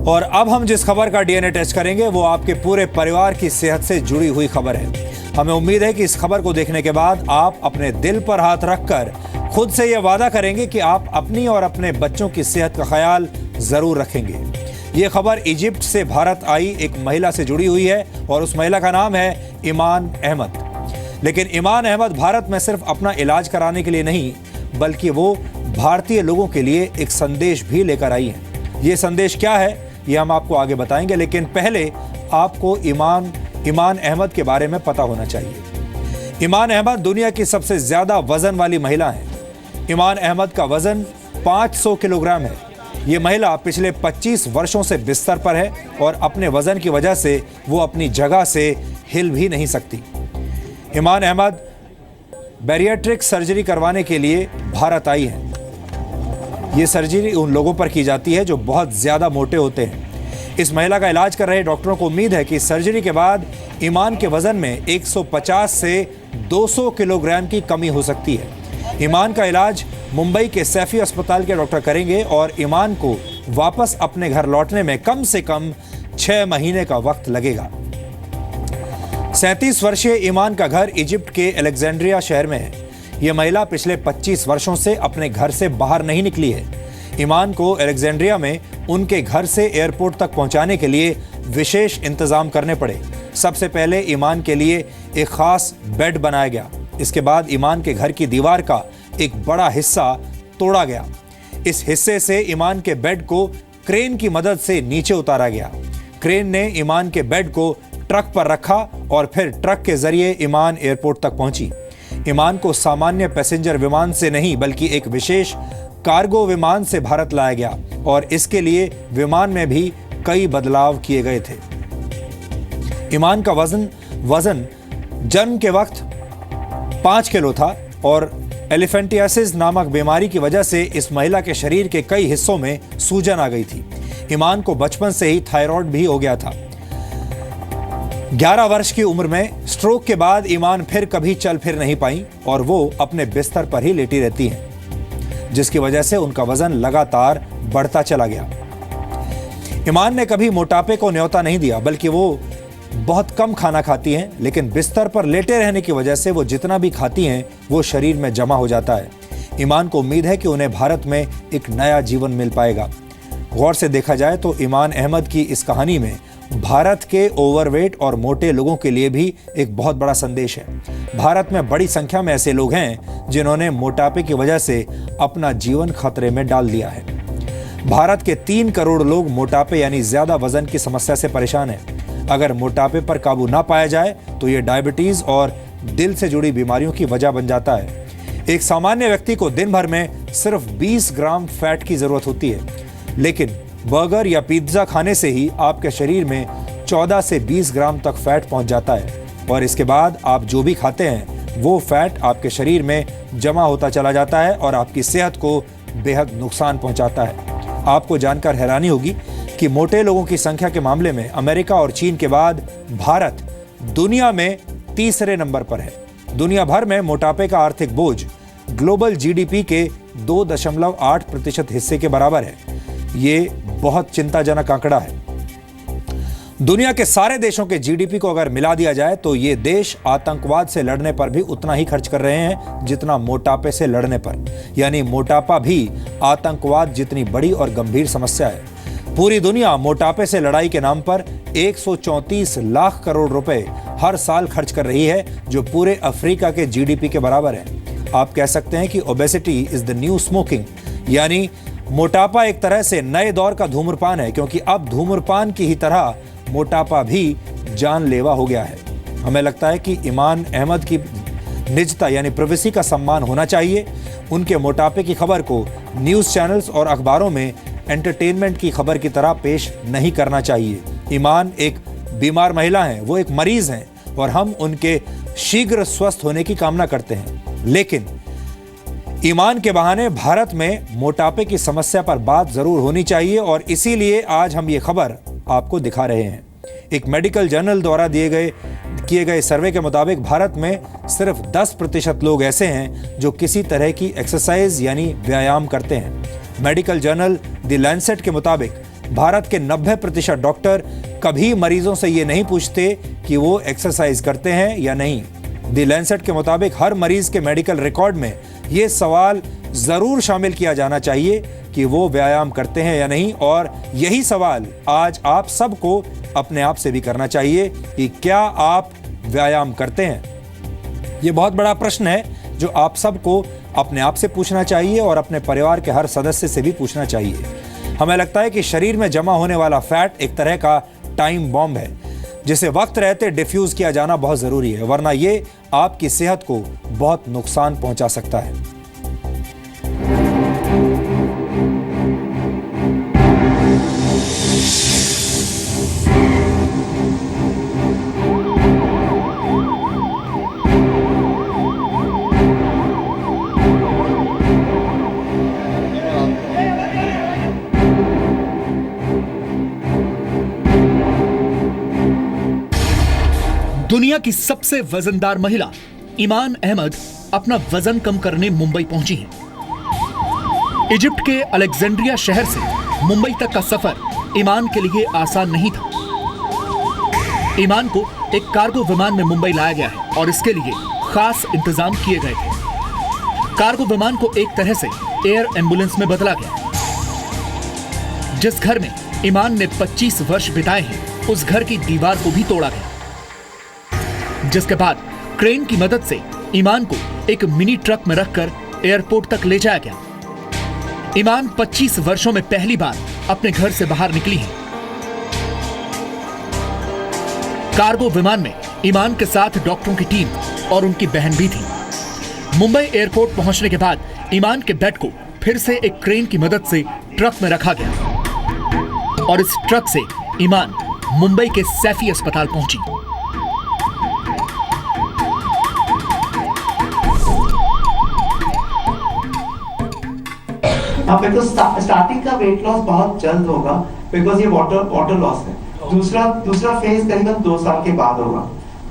और अब हम जिस खबर का डीएनए टेस्ट करेंगे वो आपके पूरे परिवार की सेहत से जुड़ी हुई खबर है। हमें उम्मीद है कि इस खबर को देखने के बाद आप अपने दिल पर हाथ रखकर खुद से यह वादा करेंगे कि आप अपनी और अपने बच्चों की सेहत का ख्याल जरूर रखेंगे। ये खबर इजिप्ट से भारत आई एक महिला से जुड़ी हुई है और उस महिला का नाम है ईमान अहमद। लेकिन ईमान अहमद भारत में सिर्फ अपना इलाज कराने के लिए नहीं, बल्कि वो भारतीय लोगों के लिए एक संदेश भी लेकर आई है। ये संदेश क्या है ये हम आपको आगे बताएंगे, लेकिन पहले आपको ईमान अहमद के बारे में पता होना चाहिए। ईमान अहमद दुनिया की सबसे ज्यादा वजन वाली महिला है। ईमान अहमद का वजन 500 किलोग्राम है। ये महिला पिछले 25 वर्षों से बिस्तर पर है और अपने वजन की वजह से वो अपनी जगह से हिल भी नहीं सकती। ईमान अहमद बैरिएट्रिक सर्जरी करवाने के लिए भारत आई है। ये सर्जरी उन लोगों पर की जाती है जो बहुत ज़्यादा मोटे होते हैं। इस महिला का इलाज कर रहे डॉक्टरों को उम्मीद है कि सर्जरी के बाद ईमान के वजन में 150 से 200 किलोग्राम की कमी हो सकती है। ईमान का इलाज मुंबई के सैफी अस्पताल के डॉक्टर करेंगे और ईमान को वापस अपने घर लौटने में कम से कम 6 महीने का वक्त लगेगा। 37 वर्षीय ईमान का घर इजिप्ट के अलेक्जेंड्रिया शहर में है। यह महिला पिछले 25 वर्षों से अपने घर से बाहर नहीं निकली है। ईमान को अलेक्जेंड्रिया में उनके घर से एयरपोर्ट तक पहुंचाने के लिए विशेष इंतजाम करने पड़े। सबसे पहले ईमान के लिए एक खास बेड बनाया गया। इसके बाद ईमान के घर की दीवार का एक बड़ा हिस्सा तोड़ा गया। इस हिस्से से ईमान के बेड को क्रेन की मदद से नीचे उतारा गया। क्रेन ने ईमान के बेड को ट्रक पर रखा और फिर ट्रक के जरिए ईमान एयरपोर्ट तक पहुंची। ईमान को सामान्य पैसेंजर विमान से नहीं बल्कि एक विशेष कार्गो विमान से भारत लाया गया और इसके लिए विमान में भी कई बदलाव किए गए थे। ईमान का वजन जन्म के वक्त 5 किलो था और एलिफेंटियासिस नामक बीमारी की वजह से इस महिला के शरीर के कई हिस्सों में सूजन आ गई थी। ईमान को बचपन से ही थायराइड भी हो गया था। 11 वर्ष की उम्र में स्ट्रोक के बाद ईमान फिर कभी चल फिर नहीं पाई और वो अपने बिस्तर पर ही लेटी रहती हैं, जिसकी वजह से उनका वजन लगातार बढ़ता चला गया। ईमान ने कभी मोटापे को न्योता नहीं दिया, बल्कि वो बहुत कम खाना खाती हैं, लेकिन बिस्तर पर लेटे रहने की वजह से वो जितना भी खाती हैं वो शरीर में जमा हो जाता है। ईमान को उम्मीद है कि उन्हें भारत में एक नया जीवन मिल पाएगा। गौर से देखा जाए तो ईमान अहमद की इस कहानी में भारत के ओवरवेट और मोटे लोगों के लिए भी एक बहुत बड़ा संदेश है। भारत में बड़ी संख्या में ऐसे लोग हैं जिन्होंने मोटापे की वजह से अपना जीवन खतरे में डाल दिया है। भारत के 3 करोड़ लोग मोटापे यानी ज्यादा वजन की समस्या से परेशान हैं। अगर मोटापे पर काबू ना पाया जाए तो ये डायबिटीज और दिल से जुड़ी बीमारियों की वजह बन जाता है। एक सामान्य व्यक्ति को दिन भर में सिर्फ 20 ग्राम फैट की जरूरत होती है, लेकिन बर्गर या पिज्जा खाने से ही आपके शरीर में 14 से 20 ग्राम तक फैट पहुंच जाता है और इसके बाद आप जो भी खाते हैं वो फैट आपके शरीर में जमा होता चला जाता है और आपकी सेहत को बेहद नुकसान पहुंचाता है। आपको जानकर हैरानी होगी कि मोटे लोगों की संख्या के मामले में अमेरिका और चीन के बाद भारत दुनिया में तीसरे नंबर पर है। दुनिया भर में मोटापे का आर्थिक बोझ ग्लोबल जीडीपी के 2.8% हिस्से के बराबर है। ये बहुत चिंताजनक आंकड़ा है। दुनिया के सारे देशों के जीडीपी को अगर मिला दिया जाए तो ये देश आतंकवाद से लड़ने पर भी उतना ही खर्च कर रहे हैं जितना मोटापे से लड़ने पर। यानी मोटापा भी आतंकवाद जितनी बड़ी और गंभीर समस्या है। पूरी दुनिया मोटापे से लड़ाई के नाम पर 134 लाख करोड़ रुपए हर साल खर्च कर रही है, जो पूरे अफ्रीका के जीडीपी के बराबर है। आप कह सकते हैं कि obesity is the new smoking, यानी मोटापा एक तरह से नए दौर का धूम्रपान है, क्योंकि अब धूम्रपान की ही तरह मोटापा भी जानलेवा हो गया है। हमें लगता है कि ईमान अहमद की निजता यानी प्राइवेसी का सम्मान होना चाहिए। उनके मोटापे की खबर को न्यूज़ चैनल्स और अखबारों में एंटरटेनमेंट की खबर की तरह पेश नहीं करना चाहिए। ईमान एक बीमार महिला हैं, वो एक मरीज हैं और हम उनके शीघ्र स्वस्थ होने की कामना करते हैं। लेकिन ईमान के बहाने भारत में मोटापे की समस्या पर बात जरूर होनी चाहिए और इसीलिए आज हम ये खबर आपको दिखा रहे हैं। एक मेडिकल जर्नल द्वारा किए गए सर्वे के मुताबिक भारत में सिर्फ 10% लोग ऐसे हैं जो किसी तरह की एक्सरसाइज यानी व्यायाम करते हैं। मेडिकल जर्नल द लैंसेट के मुताबिक भारत के 90% डॉक्टर कभी मरीजों से ये नहीं पूछते कि वो एक्सरसाइज करते हैं या नहीं। द लैंसेट के मुताबिक हर मरीज के मेडिकल रिकॉर्ड में ये सवाल जरूर शामिल किया जाना चाहिए कि वो व्यायाम करते हैं या नहीं, और यही सवाल आज आप सबको अपने आप से भी करना चाहिए कि क्या आप व्यायाम करते हैं। ये बहुत बड़ा प्रश्न है जो आप सबको अपने आप से पूछना चाहिए और अपने परिवार के हर सदस्य से भी पूछना चाहिए। हमें लगता है कि शरीर में जमा होने वाला फैट एक तरह का टाइम बॉम्ब है जिसे वक्त रहते डिफ्यूज किया जाना बहुत जरूरी है, वरना ये आपकी सेहत को बहुत नुकसान पहुंचा सकता है। दुनिया की सबसे वजनदार महिला ईमान अहमद अपना वजन कम करने मुंबई पहुंची हैं। इजिप्ट के अलेक्जेंड्रिया शहर से मुंबई तक का सफर ईमान के लिए आसान नहीं था। ईमान को एक कार्गो विमान में मुंबई लाया गया है और इसके लिए खास इंतजाम किए गए थे। कार्गो विमान को एक तरह से एयर एम्बुलेंस में बदला गया। जिस घर में ईमान ने 25 वर्ष बिताए हैं, उस घर की दीवार को भी तोड़ा गया, जिसके बाद क्रेन की मदद से ईमान को एक मिनी ट्रक में रखकर एयरपोर्ट तक ले जाया गया। ईमान 25 वर्षों में पहली बार अपने घर से बाहर निकली है। कार्गो विमान में ईमान के साथ डॉक्टरों की टीम और उनकी बहन भी थी। मुंबई एयरपोर्ट पहुंचने के बाद ईमान के बेड को फिर से एक क्रेन की मदद से ट्रक में रखा गया और इस ट्रक से ईमान मुंबई के सैफी अस्पताल पहुंची। बिकॉज स्टार्टिंग का वेट लॉस बहुत जल्द होगा बिकॉज ये वाटर लॉस है। दूसरा फेज करीबन 2 साल के बाद होगा,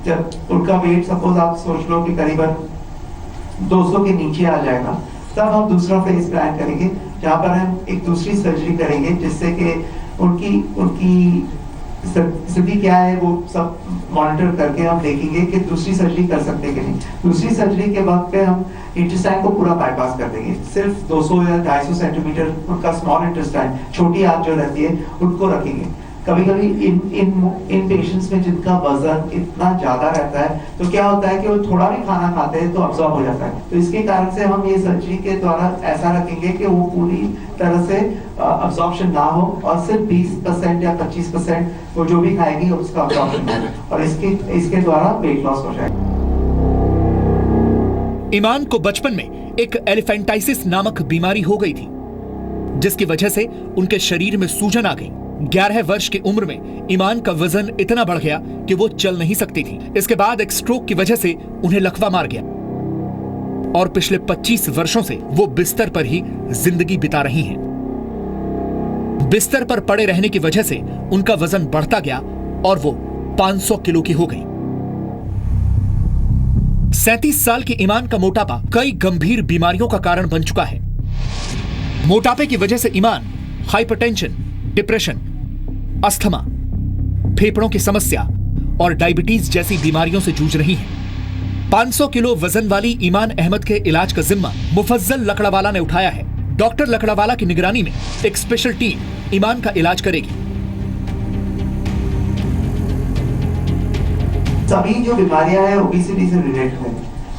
जब उनका वेट सपोज आप सोच लो कि करीबन 200 के नीचे आ जाएगा, तब हम दूसरा फेज प्लान करेंगे जहां पर हम एक दूसरी सर्जरी करेंगे जिससे कि उनकी स्थिति क्या है वो सब मॉनिटर करके हम देखेंगे कि दूसरी सर्जरी कर सकते हैं कि नहीं। दूसरी सर्जरी के वक्त पे हम इंटेस्टाइन को पूरा बाईपास कर देंगे। सिर्फ 200 या 250 सेंटीमीटर उनका स्मॉल इंटेस्टाइन, छोटी आंत जो रहती है, उनको रखेंगे। कभी कभी इन पेशेंट्स में जिनका वजन इतना ज्यादा रहता है तो क्या होता है कि वो थोड़ा भी खाना खाते हैं तो अब्जॉर्ब हो जाता है, तो इसके कारण से हम ये सर्जरी के द्वारा ऐसा रखेंगे कि वो पूरी तरह से अब्जॉर्प्शन ना हो और सिर्फ 20% या 25% वो जो भी खाएगी उसका अब्जॉर्प्शन हो और इसके द्वारा वेट लॉस हो जाएगा। ईमान को बचपन में एक एलिफेंटाइसिस नामक बीमारी हो गई थी, जिसकी वजह से उनके शरीर में सूजन आ गई। 11 वर्ष की उम्र में ईमान का वजन इतना बढ़ गया कि वो चल नहीं सकती थी। इसके बाद एक स्ट्रोक की वजह से उन्हें लकवा मार गया और पिछले 25 वर्षों से वो बिस्तर पर ही जिंदगी बिता रही हैं। बिस्तर पर पड़े रहने की वजह से उनका वजन बढ़ता गया और वो 500 किलो की हो गई। 37 साल की ईमान का मोटापा कई गंभीर बीमारियों का कारण बन चुका है। मोटापे की वजह से ईमान हाइपरटेंशन, डिप्रेशन, अस्थमा, फेफड़ों की समस्या और डायबिटीज जैसी बीमारियों से जूझ रही हैं। 500 किलो वजन वाली ईमान अहमद के इलाज का जिम्मा मुफज्जल लकड़ावाला ने उठाया है। डॉक्टर लकड़ावाला की निगरानी में एक स्पेशल टीम ईमान का इलाज करेगी। सभी जो बीमारियां हैं ओबेसिटी से रिलेटेड है,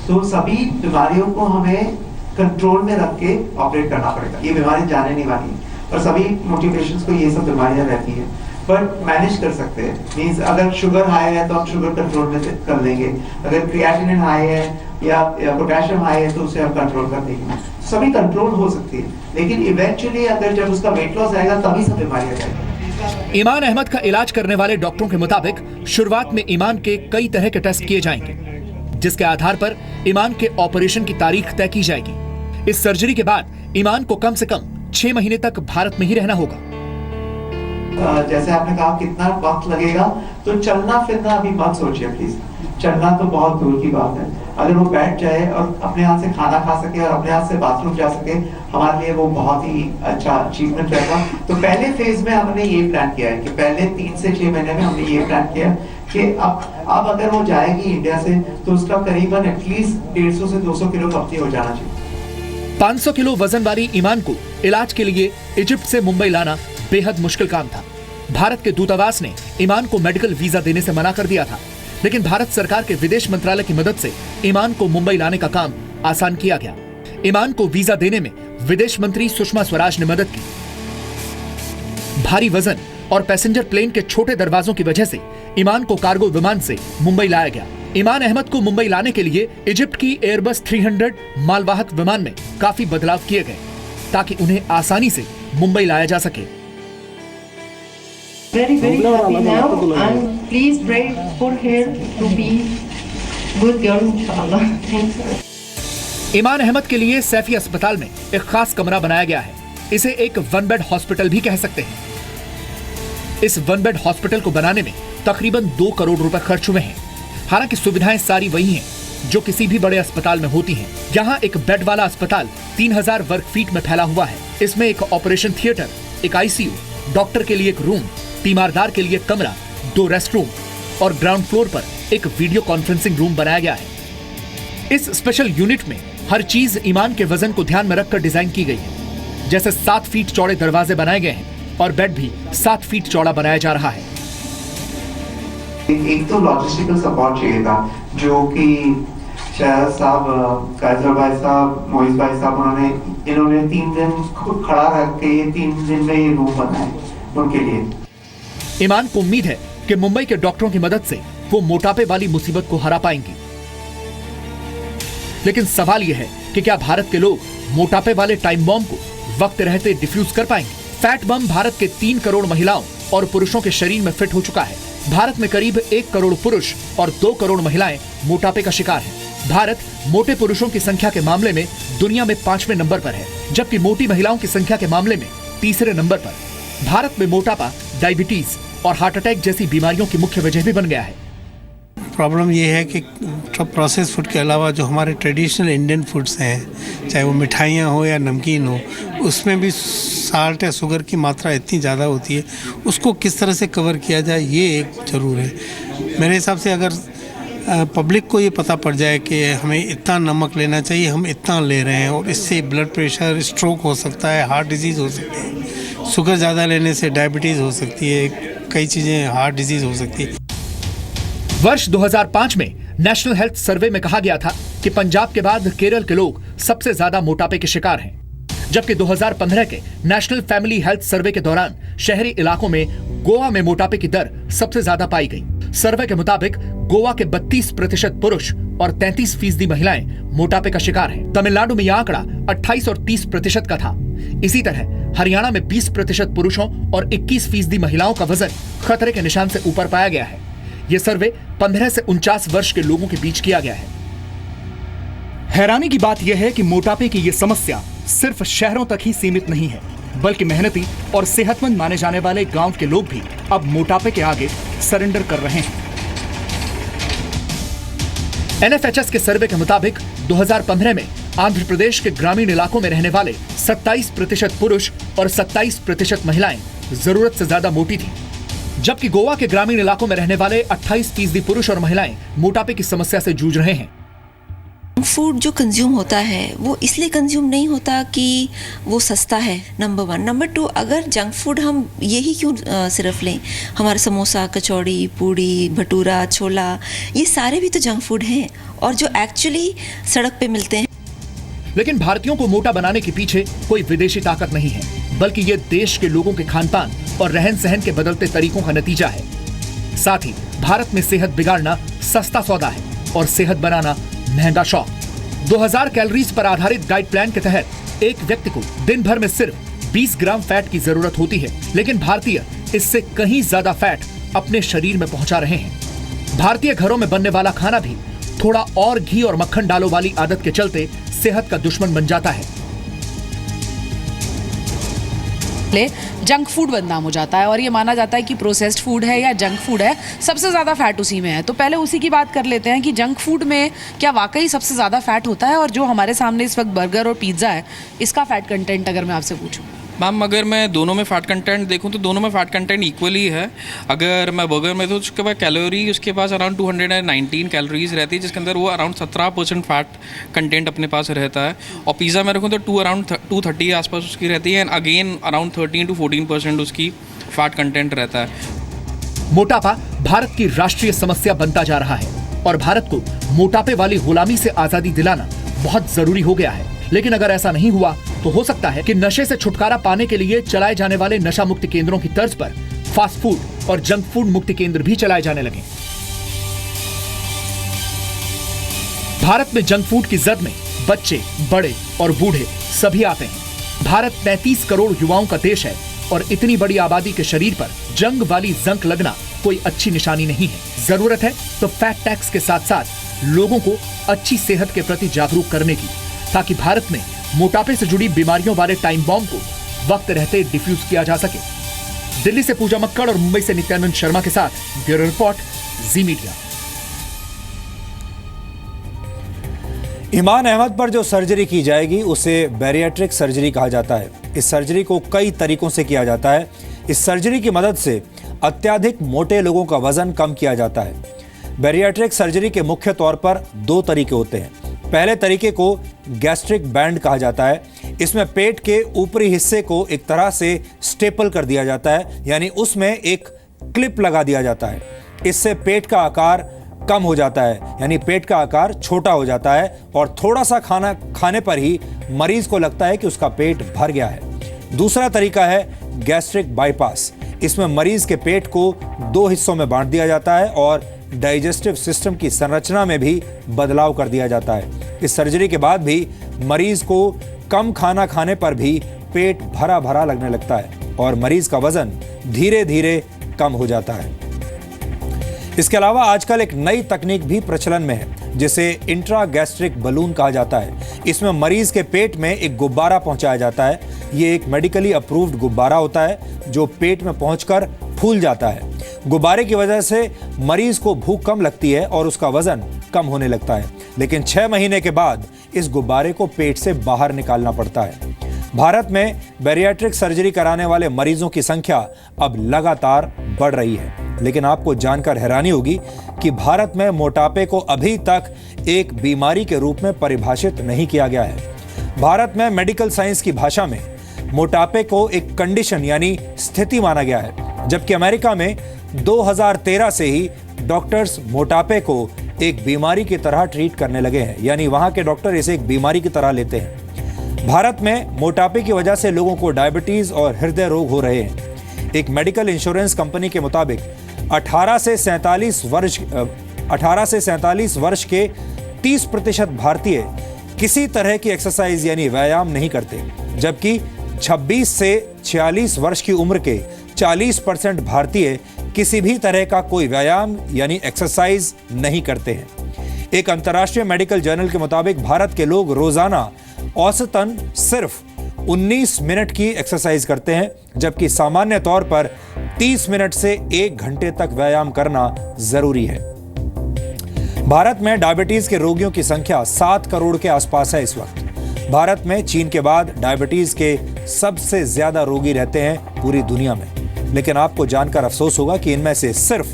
तो सभी बीमारियों को हमें कंट्रोल में रख के ऑपरेट करना पड़ेगा। ये बीमारी जाने नहीं वाली है और सभी मोटिवेशंस को ये सब बीमारियां रहती है, पर मैनेज कर सकते हैं। मींस अगर शुगर हाई है तो हम शुगर कंट्रोल में कर लेंगे, अगर क्रिएटिनिन हाई है या पोटेशियम हाई है तो उसे हम कंट्रोल कर देंगे। सभी कंट्रोल हो सकती है, लेकिन इवेंचुअली अगर जब उसका वेट लॉस आएगा तभी सब बीमारियां जाएंगी। ईमान अहमद का इलाज करने वाले डॉक्टरों के मुताबिक शुरुआत में ईमान के कई तरह के टेस्ट किए जाएंगे, जिसके आधार पर ईमान के ऑपरेशन की तारीख तय की जाएगी। इस सर्जरी के बाद ईमान को कम से कम 6 महीने तक भारत में ही रहना होगा। जैसे आपने कहा कितना वक्त लगेगा, तो चलना फिरना अभी मत सोचिए प्लीज। चलना तो बहुत दूर की बात है। अगर वो बैठ जाए और अपने हाथ से खाना खा सके और अपने हाथ से बाथरूम जा सके, हमारे लिए वो बहुत ही अच्छा अचीवमेंट रहेगा। तो पहले फेज में हमने ये प्लान किया है कि पहले 3 से 6 महीने में हमने ये प्लान किया कि अब अगर वो जाएगी इंडिया से तो उसका करीबन एटलीस्ट 150 से 200 किलो कम हो जाना चाहिए। 500 किलो वजन वाली ईमान को इलाज के लिए इजिप्ट से मुंबई लाना बेहद मुश्किल काम था। भारत के दूतावास ने ईमान को मेडिकल वीजा देने से मना कर दिया था, लेकिन भारत सरकार के विदेश मंत्रालय की मदद से ईमान को मुंबई लाने का काम आसान किया गया। ईमान को वीजा देने में विदेश मंत्री सुषमा स्वराज ने मदद की। भारी वजन और पैसेंजर प्लेन के छोटे दरवाजों की वजह से ईमान को कार्गो विमान से मुंबई लाया गया। ईमान अहमद को मुंबई लाने के लिए इजिप्ट की एयरबस 300 मालवाहक विमान में काफी बदलाव किए गए ताकि उन्हें आसानी से मुंबई लाया जा सके। Very happy now, and please pray for her to be good girl, inshallah. Thanks. ईमान अहमद के लिए सैफी अस्पताल में एक खास कमरा बनाया गया है। इसे एक 1 बेड हॉस्पिटल भी कह सकते हैं। इस 1 बेड हॉस्पिटल को बनाने में तकरीबन 2 करोड़ रुपए खर्च हुए हैं। हालांकि सुविधाएं सारी वही हैं जो किसी भी बड़े अस्पताल में होती हैं। यहाँ एक बेड वाला अस्पताल 3000 वर्ग फीट में फैला हुआ है। इसमें एक ऑपरेशन थिएटर, एक आईसीयू, डॉक्टर के लिए एक रूम, तीमारदार के लिए कमरा, 2 रेस्टरूम और ग्राउंड फ्लोर पर एक वीडियो कॉन्फ्रेंसिंग रूम बनाया गया है। इस स्पेशल यूनिट में हर चीज ईमान के वजन को ध्यान में रखकर डिजाइन की गई है। जैसे 7 फीट चौड़े दरवाजे बनाए गए हैं और बेड भी 7 फीट चौड़ा बनाया जा रहा है। एक तो लॉजिस्टिकल सपोर्ट चाहिए था, जो कि शहर साहब, कायसर भाई साहब, मोइज भाई साहब, इन्होंने 3 दिन खुद खड़ा रख के 3 दिन में ये रूम बनाए उनके लिए। ईमान को उम्मीद है कि मुंबई के डॉक्टरों की मदद से वो मोटापे वाली मुसीबत को हरा पाएंगी। लेकिन सवाल यह है कि क्या भारत के लोग मोटापे वाले टाइम बॉम्ब को वक्त रहते डिफ्यूज कर पाएंगे? फैट बम भारत के 3 करोड़ महिलाओं और पुरुषों के शरीर में फिट हो चुका है। भारत में करीब 1 करोड़ पुरुष और 2 करोड़ महिलाएं मोटापे का शिकार हैं। भारत मोटे पुरुषों की संख्या के मामले में दुनिया में 5वें नंबर पर है, जबकि मोटी महिलाओं की संख्या के मामले में 3रे नंबर पर। भारत में मोटापा, डायबिटीज और हार्ट अटैक जैसी बीमारियों की मुख्य वजह भी बन गया है। प्रॉब्लम ये है कि प्रोसेस फूड के अलावा जो हमारे ट्रेडिशनल इंडियन फूड्स हैं, चाहे वो मिठाइयाँ हो या नमकीन हो, उसमें भी साल्ट या शुगर की मात्रा इतनी ज़्यादा होती है। उसको किस तरह से कवर किया जाए, ये एक ज़रूर है। मेरे हिसाब से अगर पब्लिक को ये पता पड़ जाए कि हमें इतना नमक लेना चाहिए, हम इतना ले रहे हैं और इससे ब्लड प्रेशर, स्ट्रोक हो सकता है, हार्ट डिजीज़ हो सकती है, शुगर ज़्यादा लेने से डायबिटीज़ हो सकती है, कई चीज़ें हार्ट डिजीज़ हो सकती है। वर्ष 2005 में नेशनल हेल्थ सर्वे में कहा गया था कि पंजाब के बाद केरल के लोग सबसे ज्यादा मोटापे के शिकार हैं, जबकि 2015 के नेशनल फैमिली हेल्थ सर्वे के दौरान शहरी इलाकों में गोवा में मोटापे की दर सबसे ज्यादा पाई गई। सर्वे के मुताबिक गोवा के 32% पुरुष और 33% महिलाएं मोटापे का शिकार हैं। तमिलनाडु में यह आंकड़ा 28 और 30% का था। इसी तरह हरियाणा में 20% पुरुषों और 21% महिलाओं का वजन खतरे के निशान से ऊपर पाया गया है। यह सर्वे 15 से 49 वर्ष के लोगों के बीच किया गया है। हैरानी की बात यह है कि मोटापे की यह समस्या सिर्फ शहरों तक ही सीमित नहीं है, बल्कि मेहनती और सेहतमंद माने जाने वाले गांव के लोग भी अब मोटापे के आगे सरेंडर कर रहे हैं। NFHS के सर्वे के मुताबिक 2015 में आंध्र प्रदेश के ग्रामीण इलाकों में रहने वाले 27% पुरुष और 27% महिलाएं जरूरत से ज्यादा मोटी थीं, जबकि गोवा के ग्रामीण इलाकों में रहने वाले 28% पुरुष और महिलाएं मोटापे की समस्या से जूझ रहे हैं। फूड जो कंज्यूम होता है वो इसलिए कंज्यूम नहीं होता कि वो सस्ता है, नंबर 1। नंबर 2, अगर जंक फूड हम यही क्यों सिर्फ लें, हमारे समोसा, कचौड़ी, पूड़ी, भटूरा, छोला, ये सारे भी तो जंक फूड हैं और जो एक्चुअली सड़क पे मिलते हैं। लेकिन भारतीयों को मोटा बनाने के पीछे कोई विदेशी ताकत नहीं है, बल्कि ये देश के लोगों के खानपान और रहन सहन के बदलते तरीकों का नतीजा है। साथ ही भारत में सेहत बिगाड़ना सस्ता सौदा है और सेहत बनाना महंगा शौक। 2000 कैलोरीज पर आधारित डाइट प्लान के तहत एक व्यक्ति को दिन भर में सिर्फ 20 ग्राम फैट की जरूरत होती है, लेकिन भारतीय इससे कहीं ज्यादा फैट अपने शरीर में पहुंचा रहे हैं। भारतीय घरों में बनने वाला खाना भी थोड़ा और घी और मक्खन डालो वाली आदत के चलते सेहत का दुश्मन बन जाता है। ले जंक फूड बदनाम हो जाता है और ये माना जाता है कि प्रोसेस्ड फूड है या जंक फूड है, सबसे ज़्यादा फैट उसी में है। तो पहले उसी की बात कर लेते हैं कि जंक फूड में क्या वाकई सबसे ज़्यादा फैट होता है, और जो हमारे सामने इस वक्त बर्गर और पिज़्ज़ा है इसका फ़ैट कंटेंट अगर मैं आपसे पूछूँ। मैम अगर मैं दोनों में फ़ैट कंटेंट देखूं तो दोनों में फ़ैट कंटेंट इक्वली है। अगर मैं बर्गर में तो उसके बाद कैलोरी उसके पास अराउंड 219 कैलोरीज रहती है, जिसके अंदर वो अराउंड 17% फ़ैट कंटेंट अपने पास रहता है। और पिज़्ज़ा में रखूँ तो अराउंड 230 के आसपास उसकी रहती है, एंड अगेन अराउंड 13 to 14% उसकी फ़ैट कंटेंट रहता है। मोटापा भारत की राष्ट्रीय समस्या बनता जा रहा है और भारत को मोटापे वाली गुलामी से आजादी दिलाना बहुत जरूरी हो गया है। लेकिन अगर ऐसा नहीं हुआ तो हो सकता है कि नशे से छुटकारा पाने के लिए चलाए जाने वाले नशा मुक्ति केंद्रों की तर्ज पर फास्ट फूड और जंक फूड मुक्ति केंद्र भी चलाए जाने लगे। भारत में जंक फूड की जद में बच्चे, बड़े और बूढ़े सभी आते हैं। भारत 33 करोड़ युवाओं का देश है और इतनी बड़ी आबादी के शरीर पर जंग वाली जंक लगना कोई अच्छी निशानी नहीं है। जरूरत है तो फैट टैक्स के साथ साथ लोगों को अच्छी सेहत के प्रति जागरूक करने की, ताकि भारत में मोटापे से जुड़ी बीमारियों वाले टाइम बॉम्ब को वक्त रहते डिफ्यूज किया जा सके। दिल्ली से पूजा मक्कड़ और मुंबई से नित्यानंद शर्मा के साथ ब्यूरो रिपोर्ट, जी मीडिया। ईमान अहमद पर जो सर्जरी की जाएगी उसे बैरिएट्रिक सर्जरी कहा जाता है। इस सर्जरी को कई तरीकों से किया जाता है। इस सर्जरी की मदद से अत्यधिक मोटे लोगों का वजन कम किया जाता है। बैरिएट्रिक सर्जरी के मुख्य तौर पर 2 तरीके होते हैं। पहले तरीके को गैस्ट्रिक बैंड कहा जाता है। इसमें पेट के ऊपरी हिस्से को एक तरह से स्टेपल कर दिया जाता है, यानी उसमें एक क्लिप लगा दिया जाता है। इससे पेट का आकार कम हो जाता है, यानी पेट का आकार छोटा हो जाता है और थोड़ा सा खाना खाने पर ही मरीज को लगता है कि उसका पेट भर गया है। दूसरा तरीका है गैस्ट्रिक बाईपास। इसमें मरीज के पेट को 2 हिस्सों में बांट दिया जाता है और डाइजेस्टिव सिस्टम की संरचना में भी बदलाव कर दिया जाता है। इस सर्जरी के बाद भी मरीज को कम खाना खाने पर भी पेट भरा भरा लगने लगता है और मरीज का वजन धीरे धीरे कम हो जाता है। इसके अलावा आजकल एक नई तकनीक भी प्रचलन में है, जिसे इंट्रागैस्ट्रिक बलून कहा जाता है। इसमें मरीज के पेट में एक गुब्बारा पहुंचाया जाता है। ये एक मेडिकली अप्रूव्ड गुब्बारा होता है जो पेट में पहुंचकर फूल जाता है। गुब्बारे की वजह से मरीज को भूख कम लगती है और उसका वजन कम होने लगता है, लेकिन 6 महीने के बाद इस गुब्बारे को पेट से बाहर निकालना पड़ता है। भारत में बैरिएट्रिक सर्जरी कराने वाले मरीजों की संख्या अब लगातार बढ़ रही है, लेकिन आपको जानकर हैरानी होगी कि भारत में मोटापे को अभी तक एक बीमारी के रूप में परिभाषित नहीं किया गया है। भारत में मेडिकल साइंस की भाषा में मोटापे को एक कंडीशन यानी स्थिति माना गया है, जबकि अमेरिका में 2013 से ही डॉक्टर्स मोटापे को एक बीमारी की तरह ट्रीट करने लगे हैं, यानी वहां के डॉक्टर इसे एक बीमारी की तरह लेते हैं। भारत में मोटापे की वजह से लोगों को डायबिटीज और हृदय रोग हो रहे हैं। एक मेडिकल इंश्योरेंस कंपनी के मुताबिक 18 से 47 वर्ष के 30% भारतीय किसी तरह की एक्सरसाइज यानी व्यायाम नहीं करते, जबकि 26 से 46 वर्ष की उम्र के 40% भारतीय किसी भी तरह का कोई व्यायाम यानी एक्सरसाइज नहीं करते हैं। एक अंतर्राष्ट्रीय मेडिकल जर्नल के मुताबिक भारत के लोग रोजाना औसतन सिर्फ 19 मिनट की एक्सरसाइज करते हैं, जबकि सामान्य तौर पर 30 मिनट से 1 घंटे तक व्यायाम करना जरूरी है। भारत में डायबिटीज के रोगियों की संख्या 7 करोड़ के आसपास है इस वक्त। भारत में चीन के बाद डायबिटीज के सबसे ज्यादा रोगी रहते हैं पूरी दुनिया में, लेकिन आपको जानकर अफसोस होगा कि इनमें से सिर्फ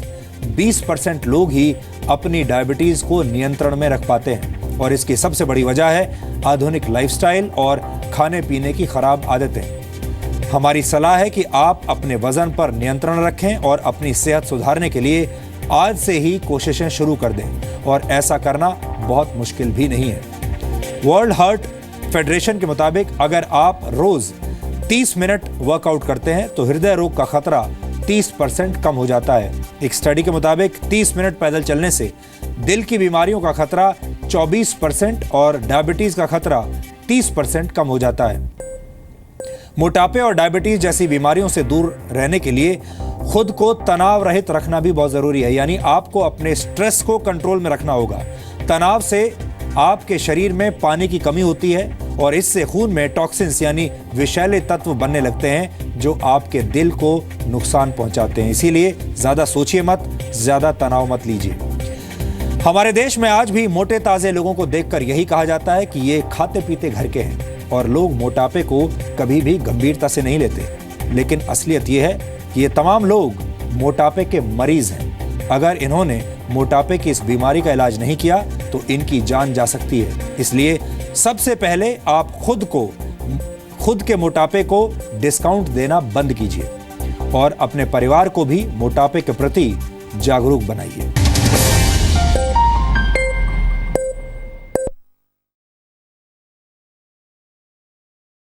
20% लोग ही अपनी डायबिटीज को नियंत्रण में रख पाते हैं और इसकी सबसे बड़ी वजह है आधुनिक लाइफस्टाइल और खाने पीने की खराब आदतें। हमारी सलाह है कि आप अपने वजन पर नियंत्रण रखें और अपनी सेहत सुधारने के लिए आज से ही कोशिशें शुरू कर दें, और ऐसा करना बहुत मुश्किल भी नहीं है। वर्ल्ड हार्ट फेडरेशन के मुताबिक अगर आप रोज 30 मिनट वर्कआउट करते हैं तो हृदय रोग का खतरा 30% कम हो जाता है। एक स्टडी के मुताबिक 30 मिनट पैदल चलने से दिल की बीमारियों का खतरा 24% और डायबिटीज का खतरा 30% कम हो जाता है। मोटापे और डायबिटीज जैसी बीमारियों से दूर रहने के लिए खुद को तनाव रहित रखना भी बहुत जरूरी है, यानी आपको अपने स्ट्रेस को कंट्रोल में रखना होगा। तनाव से आपके शरीर में पानी की कमी होती है और इससे खून में टॉक्सिन्स यानी विषैले तत्व बनने लगते हैं जो आपके दिल को नुकसान पहुंचाते हैं। इसीलिए ज्यादा सोचिए मत, ज्यादा तनाव मत लीजिए। हमारे देश में आज भी मोटे ताजे लोगों को देखकर यही कहा जाता है कि ये खाते पीते घर के हैं और लोग मोटापे को कभी भी गंभीरता से नहीं लेते। लेकिन असलियत ये है कि ये तमाम लोग मोटापे के मरीज हैं। अगर इन्होंने मोटापे की इस बीमारी का इलाज नहीं किया तो इनकी जान जा सकती है। इसलिए सबसे पहले आप खुद के मोटापे को डिस्काउंट देना बंद कीजिए और अपने परिवार को भी मोटापे के प्रति जागरूक बनाइए।